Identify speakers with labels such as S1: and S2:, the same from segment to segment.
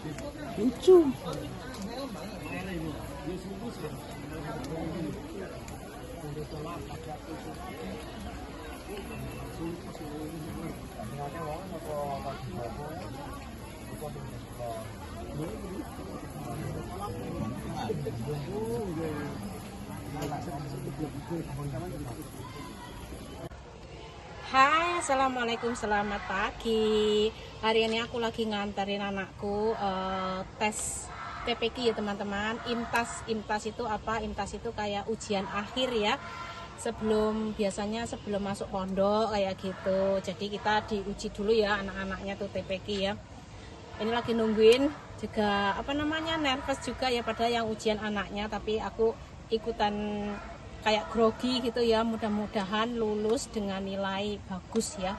S1: Lucu. Hai, assalamualaikum, selamat pagi. Hari ini aku lagi nganterin anakku tes TPQ ya teman-teman. IMTAS itu apa? IMTAS itu kayak ujian akhir ya. Biasanya sebelum masuk pondok kayak gitu. Jadi kita diuji dulu ya anak-anaknya tuh TPQ ya. Ini lagi nungguin juga nervous juga ya, padahal yang ujian anaknya, tapi aku ikutan kayak grogi gitu ya. Mudah-mudahan lulus dengan nilai bagus ya.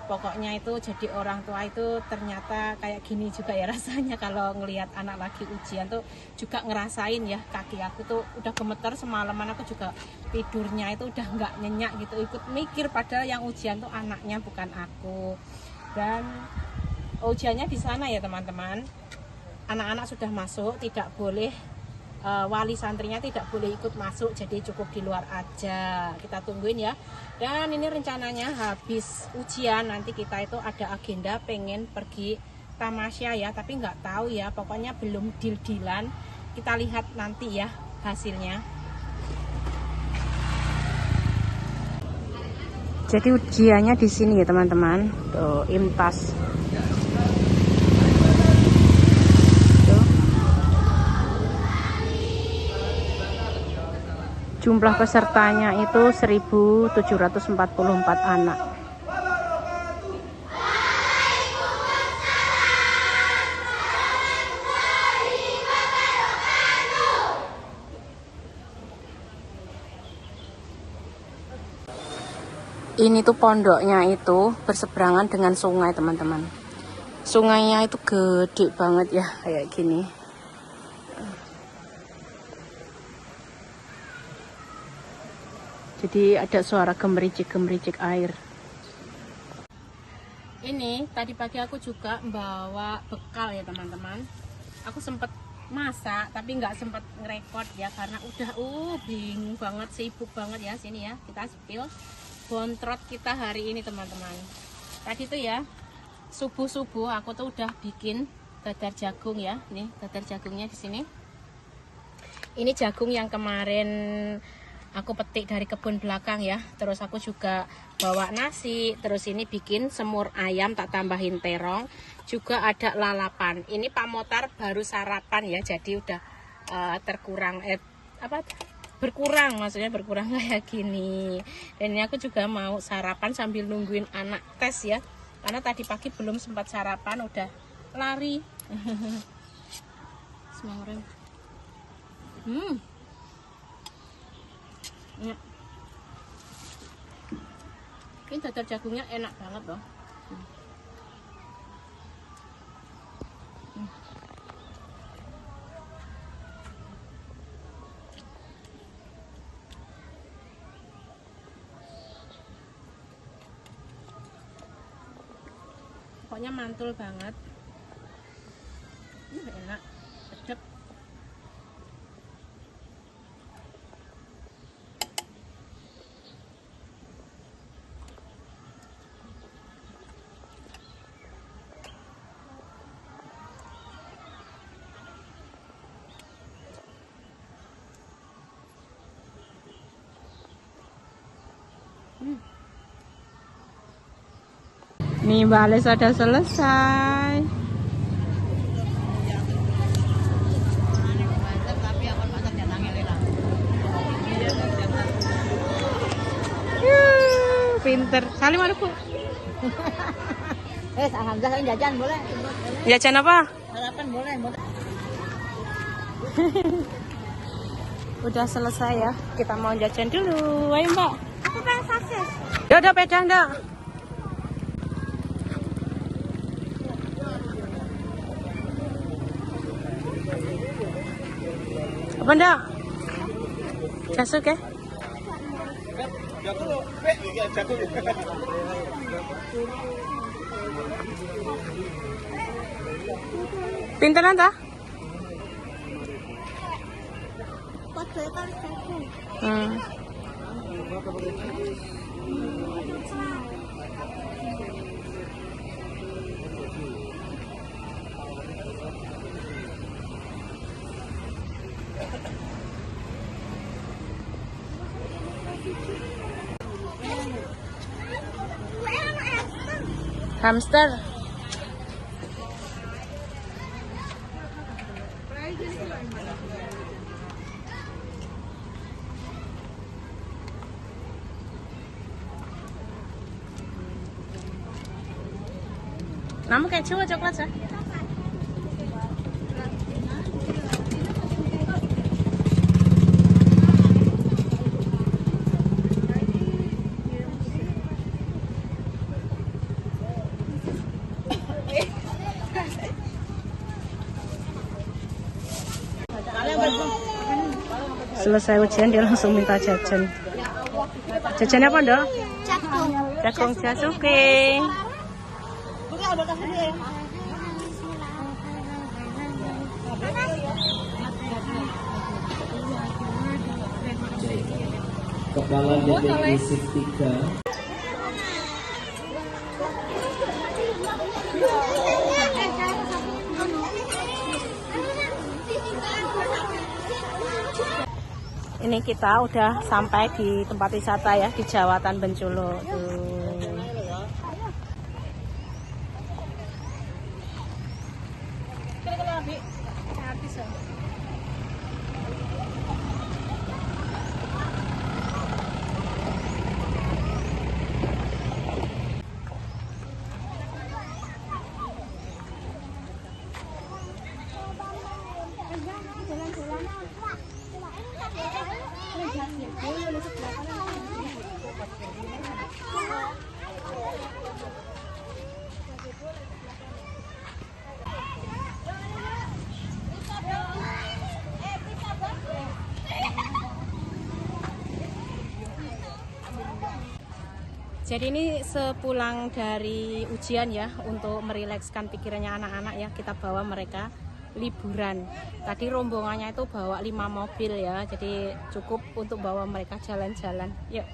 S1: Pokoknya itu jadi orang tua itu ternyata kayak gini juga ya rasanya kalau ngelihat anak lagi ujian tuh, juga ngerasain ya, kaki aku tuh udah gemeter semalaman. Aku juga tidurnya itu udah nggak nyenyak gitu, ikut mikir, padahal yang ujian tuh anaknya bukan aku. Dan ujiannya di sana ya teman-teman, anak-anak sudah masuk, tidak boleh wali santrinya tidak boleh ikut masuk, jadi cukup di luar aja. Kita tungguin ya. Dan ini rencananya habis ujian nanti kita itu ada agenda pengen pergi tamasya ya, tapi nggak tahu ya, pokoknya belum deal-dealan. Kita lihat nanti ya hasilnya. Jadi ujiannya di sini ya teman-teman, tuh IMTAS. Jumlah pesertanya itu 1.744 anak. Ini tuh pondoknya itu berseberangan dengan sungai teman-teman. Sungainya itu gede banget ya, kayak gini. Jadi ada suara gemericik-gemericik air. Ini tadi pagi aku juga bawa bekal ya teman-teman. Aku sempat masak tapi nggak sempat ngerekord ya, karena udah bingung banget, sibuk banget ya. Sini ya, kita spill bontrot kita hari ini teman-teman. Tadi tuh ya subuh-subuh aku tuh udah bikin dadar jagung ya. Nih dadar jagungnya di sini. Ini jagung yang kemarin aku petik dari kebun belakang ya. Terus aku juga bawa nasi. Terus ini bikin semur ayam, tak tambahin terong. Juga ada lalapan. Ini Pak Motar baru sarapan ya, jadi udah berkurang, maksudnya berkurang kayak gini. Dan ini aku juga mau sarapan sambil nungguin anak tes ya, karena tadi pagi belum sempat sarapan udah lari. Semangat. Ini dadar jagungnya enak banget loh. Pokoknya mantul banget. Enak, sedap. Nih bales sudah selesai. Pinter. Salim ada Bu.
S2: Alhamdulillah jajan boleh.
S1: Jajan apa?
S2: Sarapan boleh.
S1: Udah selesai ya. Kita mau jajan dulu. Ayo Mbak.
S2: Aku pengen sasis.
S1: Ya udah pedang dah. Apa ndak? Masuk ya? Pinteran ta?
S2: Padha karo jagung.
S1: Hmm. Hamster. Kamu kayak cowok coklat sih? Selesai ujian dia langsung minta jajan. Jajannya apa, Ndok?
S2: Jagung.
S1: Jagung jasuke.
S3: Kepala Detektif 3.
S1: Ini kita udah sampai di tempat wisata ya, di Jawatan Bengculu. Jadi ini sepulang dari ujian ya, untuk merilekskan pikirannya anak-anak ya, kita bawa mereka liburan. Tadi rombongannya itu bawa 5 mobil ya, jadi cukup untuk bawa mereka jalan-jalan. Yuk.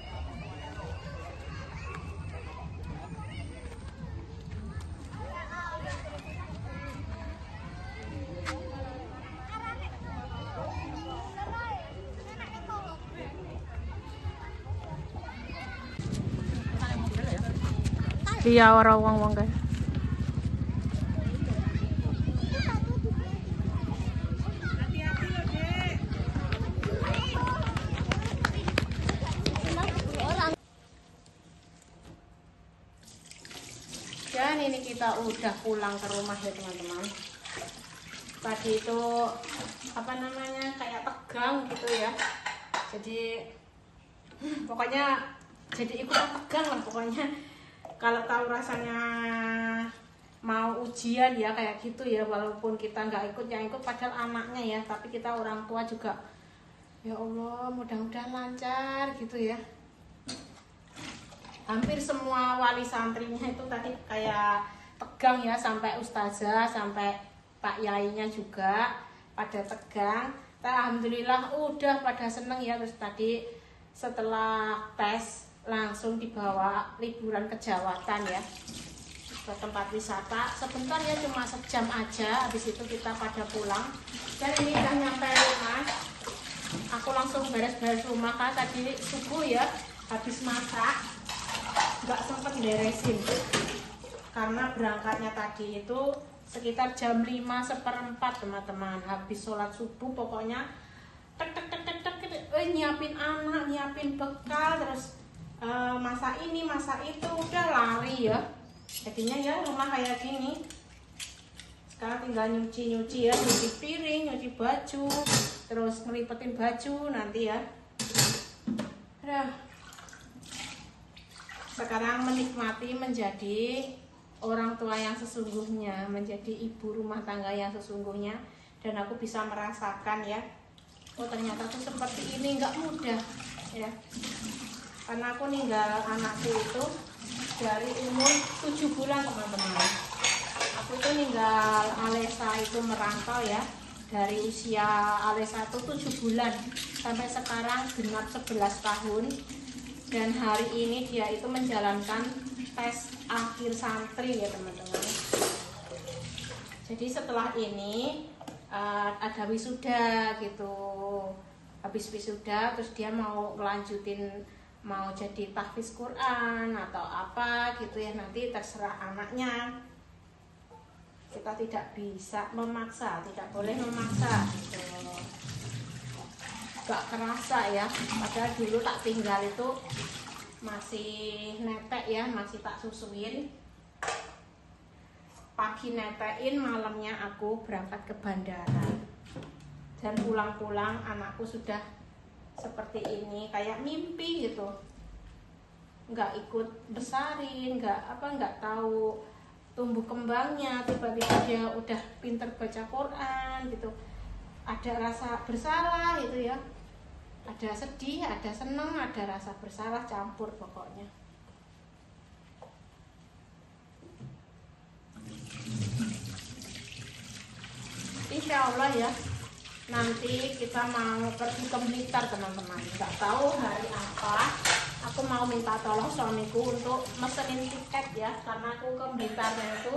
S1: Iya, orang wong guys. Dan ini kita udah pulang ke rumah ya teman-teman. Tadi itu apa namanya, kayak tegang gitu ya. Jadi pokoknya jadi ikutan tegang lah pokoknya. Kalau tahu rasanya mau ujian ya kayak gitu ya, walaupun kita nggak ikut, yang ikut padahal anaknya ya, tapi kita orang tua juga ya Allah mudah-mudahan lancar gitu ya. Hampir semua wali santrinya itu tadi kayak tegang ya, sampai ustazah, sampai pak yainya juga pada tegang. Alhamdulillah udah pada seneng ya. Terus tadi setelah tes langsung dibawa liburan ke Jawatan ya, ke tempat wisata. Sebentar ya, cuma sejam aja, habis itu kita pada pulang. Dan ini udah nyampe rumah, aku langsung beres-beres rumah kan tadi subuh ya, habis masak nggak sempet beresin karena berangkatnya tadi itu sekitar jam 5:15 teman-teman. Habis sholat subuh pokoknya tek nyiapin anak, nyiapin bekal, terus masak ini masak itu, udah lari ya. Jadinya ya rumah kayak gini. Sekarang tinggal nyuci ya, nyuci piring, nyuci baju, terus ngelipetin baju nanti ya. Sekarang menikmati menjadi orang tua yang sesungguhnya, menjadi ibu rumah tangga yang sesungguhnya. Dan aku bisa merasakan ya, oh ternyata tuh seperti ini, nggak mudah ya. Karena aku ninggal anakku itu dari umur 7 bulan teman-teman. Aku itu ninggal Alesa itu merantau ya. Dari usia Alesa itu 7 bulan sampai sekarang genap 11 tahun. Dan hari ini dia itu menjalankan tes akhir santri ya teman-teman. Jadi setelah ini ada wisuda gitu. Habis wisuda terus dia mau melanjutin, mau jadi tahfiz Quran atau apa gitu ya, nanti terserah anaknya. Kita tidak bisa memaksa, tidak boleh memaksa gitu. Gak kerasa ya, padahal dulu tak tinggal itu masih netek ya, masih tak susuin. Pagi netein, malamnya aku berangkat ke bandara. Dan pulang-pulang anakku sudah seperti ini, kayak mimpi gitu. Nggak ikut besarin, nggak tahu tumbuh kembangnya. Tiba-tiba dia udah pinter baca Quran gitu. Ada rasa bersalah gitu ya. Ada sedih, ada seneng, ada rasa bersalah campur pokoknya. Insya Allah ya, nanti kita mau pergi ke Blitar teman-teman. Nggak tahu hari apa. Aku mau minta tolong suamiku untuk mesenin tiket ya, karena aku ke Blitarnya itu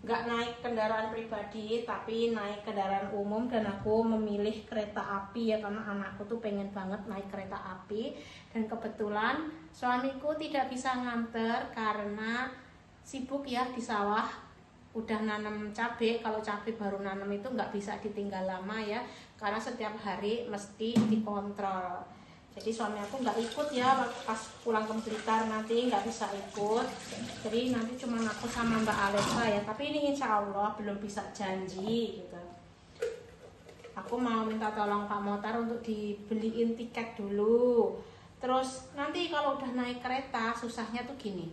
S1: nggak naik kendaraan pribadi, tapi naik kendaraan umum. Dan aku memilih kereta api ya, karena anakku tuh pengen banget naik kereta api. Dan kebetulan suamiku tidak bisa nganter karena sibuk ya di sawah. Udah nanam cabai, kalau cabai baru nanam itu nggak bisa ditinggal lama ya, karena setiap hari mesti dikontrol. Jadi suami aku nggak ikut ya pas pulang ke Blitar, nanti nggak bisa ikut. Jadi nanti cuma aku sama Mbak Alesa ya, tapi ini insya Allah belum bisa janji gitu. Aku mau minta tolong Pak Motar untuk dibeliin tiket dulu. Terus nanti kalau udah naik kereta, susahnya tuh gini.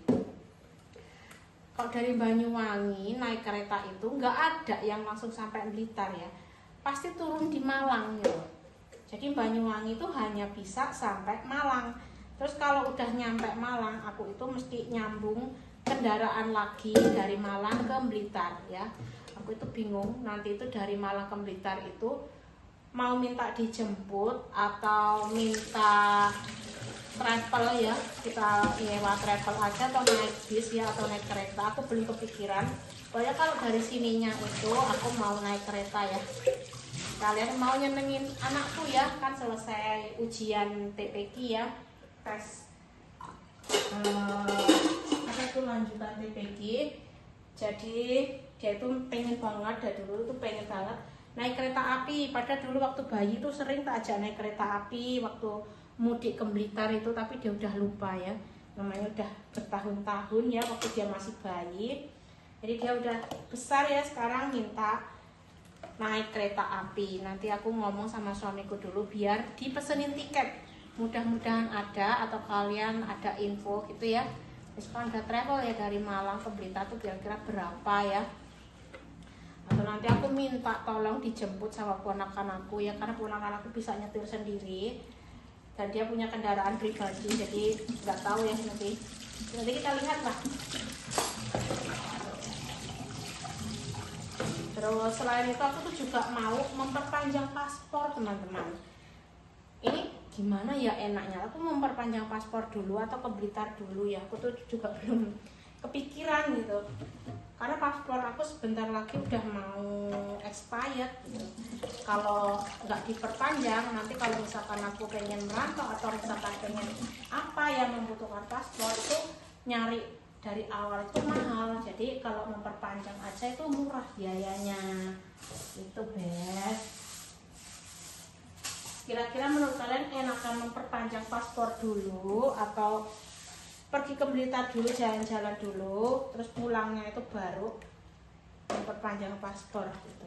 S1: Kalau dari Banyuwangi naik kereta itu nggak ada yang langsung sampai Blitar ya, pasti turun di Malang gitu. Jadi Banyuwangi itu hanya bisa sampai Malang. Terus kalau udah nyampe Malang, aku itu mesti nyambung kendaraan lagi dari Malang ke Blitar ya. Aku itu bingung nanti itu dari Malang ke Blitar itu mau minta dijemput atau minta travel ya, kita nyewa travel aja atau naik bis ya, atau naik kereta. Aku belum kepikiran. Pokoknya kalau dari sininya itu aku mau naik kereta ya. Kalian mau nyenengin anakku ya, kan selesai ujian TPQ ya, tes apa itu lanjutan TPQ. Jadi dia itu pengen banget, dari dulu tuh pengen banget naik kereta api. Padahal dulu waktu bayi tuh sering tak ajak naik kereta api waktu mudik ke Blitar itu, tapi dia udah lupa ya, namanya udah bertahun-tahun ya waktu dia masih bayi. Jadi dia udah besar ya sekarang, minta naik kereta api. Nanti aku ngomong sama suamiku dulu biar dipesenin tiket, mudah-mudahan ada, atau kalian ada info gitu ya. Terus kan ada travel ya dari Malang ke Blitar tuh kira-kira berapa ya, atau nanti aku minta tolong dijemput sama ponakan aku ya, karena ponakan aku bisa nyetir sendiri dan dia punya kendaraan pribadi. Jadi nggak tahu ya, nanti kita lihat lah. Terus selain itu aku tuh juga mau memperpanjang paspor teman-teman. Ini gimana ya enaknya, aku memperpanjang paspor dulu atau ke Blitar dulu ya, aku tuh juga belum kepikiran gitu. Karena paspor aku sebentar lagi udah mau expired gitu. Kalau nggak diperpanjang, nanti kalau misalkan aku pengen merantau atau misalkan pengen apa yang membutuhkan paspor itu nyari dari awal itu mahal. Jadi kalau memperpanjang aja itu murah biayanya. Itu best. Kira-kira menurut kalian enakan memperpanjang paspor dulu atau pergi ke Blitar dulu, jalan-jalan dulu, terus pulangnya itu baru memperpanjang paspor gitu?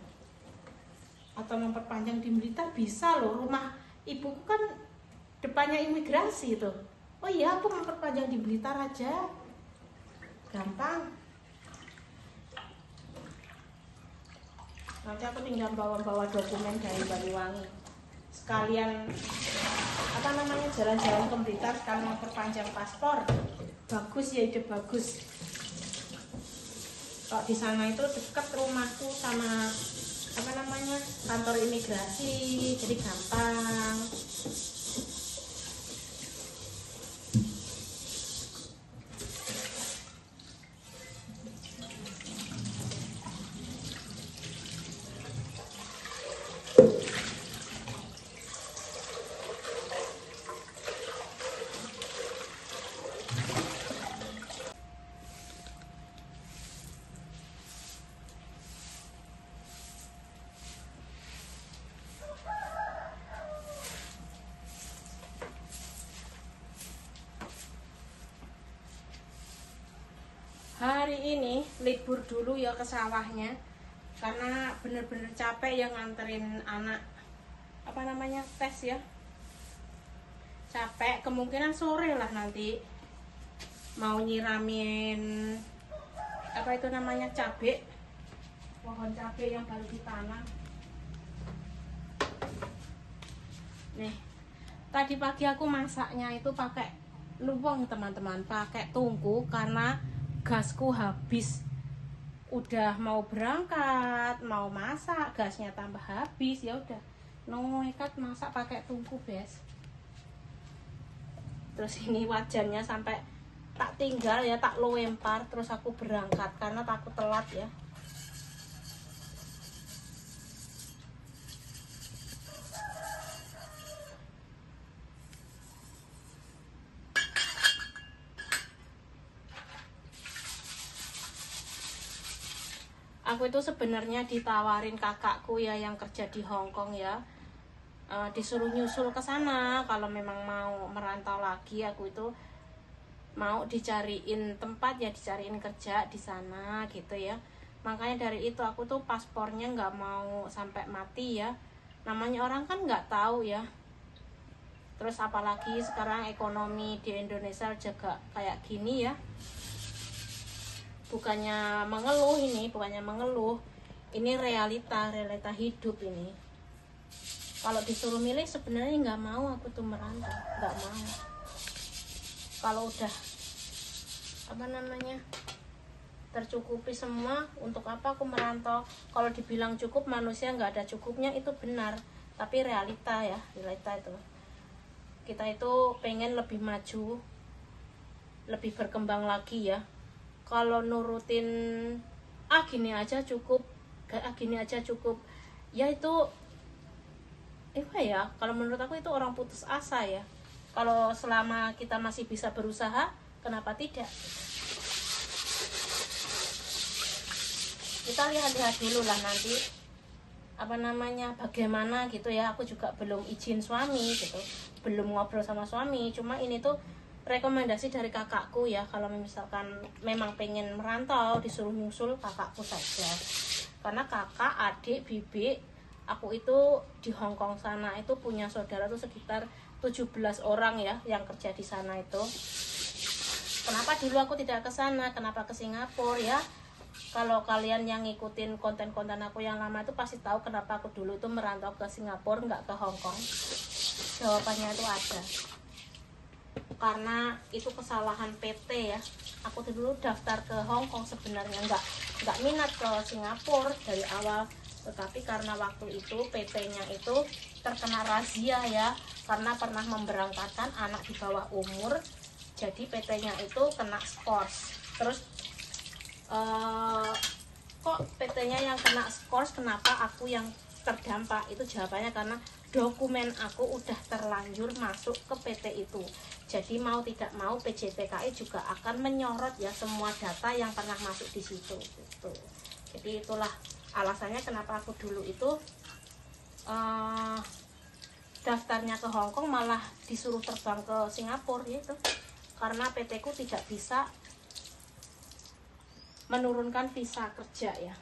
S1: Atau memperpanjang di Blitar bisa loh, rumah ibuku kan depannya imigrasi itu. Oh iya, aku memperpanjang di Blitar aja, gampang. Nanti aku tinggal bawa-bawa dokumen dari Banyuwangi, sekalian apa namanya, jalan-jalan ke Blitar sekalian memperpanjang paspor. Bagus ya, ide bagus. Kalau di sana itu dekat rumahku sama apa namanya kantor imigrasi, jadi gampang. Hari ini libur dulu ya ke sawahnya karena bener-bener capek ya nganterin anak apa namanya tes ya, capek. Kemungkinan sore lah nanti mau nyiramin apa itu namanya cabai, pohon cabai yang baru ditanam. Nih tadi pagi aku masaknya itu pakai luweng teman-teman, pakai tungku karena gasku habis. Udah mau berangkat, mau masak, gasnya tambah habis, ya udah nekat masak pakai tungku, bes. Terus ini wajannya sampai tak tinggal ya, tak lempar terus aku berangkat karena takut telat ya. Aku itu sebenarnya ditawarin kakakku ya yang kerja di Hong Kong ya, disuruh nyusul ke sana kalau memang mau merantau lagi. Aku itu mau dicariin tempat ya, dicariin kerja di sana gitu ya. Makanya dari itu aku tuh paspornya nggak mau sampai mati ya. Namanya orang kan nggak tahu ya. Terus apalagi sekarang ekonomi di Indonesia juga kayak gini ya. Bukannya mengeluh ini, bukannya mengeluh. Ini realita hidup ini. Kalau disuruh milih sebenarnya nggak mau aku tuh merantau, nggak mau. Kalau udah apa namanya tercukupi semua, untuk apa aku merantau? Kalau dibilang cukup, manusia nggak ada cukupnya, itu benar. Tapi realita ya, realita itu. Kita itu pengen lebih maju, lebih berkembang lagi ya. Kalau nurutin gini aja cukup, gini aja cukup, ya itu ya kalau menurut aku itu orang putus asa ya. Kalau selama kita masih bisa berusaha, kenapa tidak? Kita lihat-lihat dulu lah nanti apa namanya bagaimana gitu ya. Aku juga belum izin suami gitu, belum ngobrol sama suami. Cuma ini tuh rekomendasi dari kakakku ya, kalau misalkan memang pengen merantau disuruh nyusul kakakku saja. Karena kakak, adik, bibi aku itu di Hong Kong sana itu punya saudara tuh sekitar 17 orang ya yang kerja di sana itu. Kenapa dulu aku tidak ke sana, kenapa ke Singapura ya? Kalau kalian yang ngikutin konten-konten aku yang lama itu pasti tahu kenapa aku dulu itu merantau ke Singapura, nggak ke Hong Kong. Jawabannya itu ada. Karena itu kesalahan PT ya. Aku dulu daftar ke Hong Kong sebenarnya nggak minat ke Singapura dari awal, tetapi karena waktu itu PT-nya itu terkena razia ya, karena pernah memberangkatkan anak di bawah umur. Jadi PT-nya itu kena skors. Terus kok PT-nya yang kena skors, kenapa aku yang terdampak? Itu jawabannya karena dokumen aku udah terlanjur masuk ke PT itu. Jadi mau tidak mau PJTKI juga akan menyorot ya semua data yang pernah masuk di situ gitu. Jadi itulah alasannya kenapa aku dulu itu daftarnya ke Hong Kong malah disuruh terbang ke Singapura gitu. Karena PT ku tidak bisa menurunkan visa kerja ya.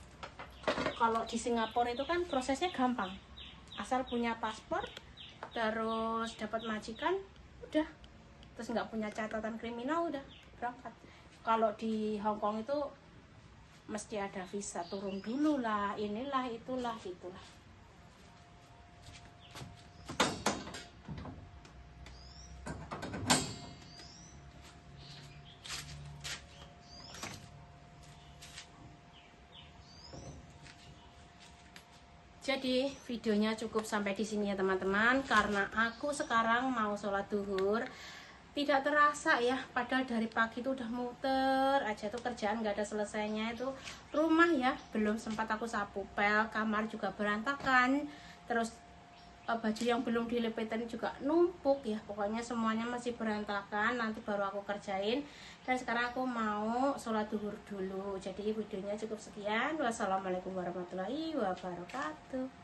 S1: Kalau di Singapura itu kan prosesnya gampang, asal punya paspor, terus dapat majikan, udah. Terus nggak punya catatan kriminal, udah berangkat. Kalau di Hong Kong itu mesti ada visa, turun dulu lah, inilah itulah itulah. Jadi videonya cukup sampai di sini ya teman-teman, karena aku sekarang mau sholat duhur. Tidak terasa ya, padahal dari pagi itu udah muter aja tuh, kerjaan nggak ada selesainya. Itu rumah ya, belum sempat aku sapu pel, kamar juga berantakan, terus baju yang belum dilipetin juga numpuk ya, pokoknya semuanya masih berantakan. Nanti baru aku kerjain. Dan sekarang aku mau sholat duhur dulu. Jadi videonya cukup sekian. Wassalamualaikum warahmatullahi wabarakatuh.